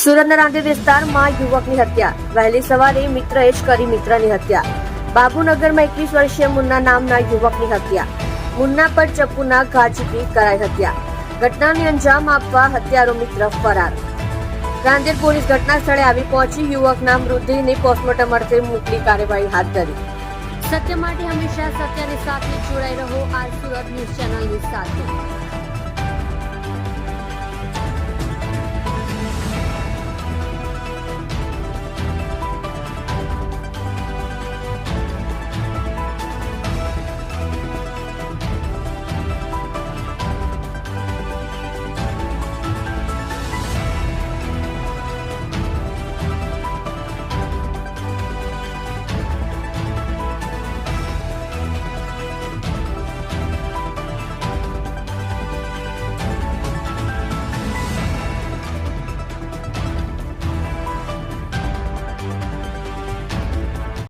સુરતના રાંદેર વિસ્તારમાં યુવકની હત્યા. વહેલી સવારે મિત્રએ જ કરી મિત્રની હત્યા. બાબુનગરમાં 21 વર્ષીય મુન્ના નામના યુવકની હત્યા. મુન્ના પર ચપ્પુના ઘા ઝીકી કરાઈ હત્યા. ઘટનાને અંજામ આપવા હત્યારો મિત્ર ફરાર. રાંદેર પોલીસ ઘટના સ્થળે આવી પહોંચી યુવકના મૃતદેહને પોસ્ટમોર્ટમ અર્થે મોકલી કાર્યવાહી હાથ ધરી. સત્ય માટે હંમેશા સત્યની સાથે જોડાઈ રહો. આ સુરત ન્યૂઝ ચેનલની સાથે.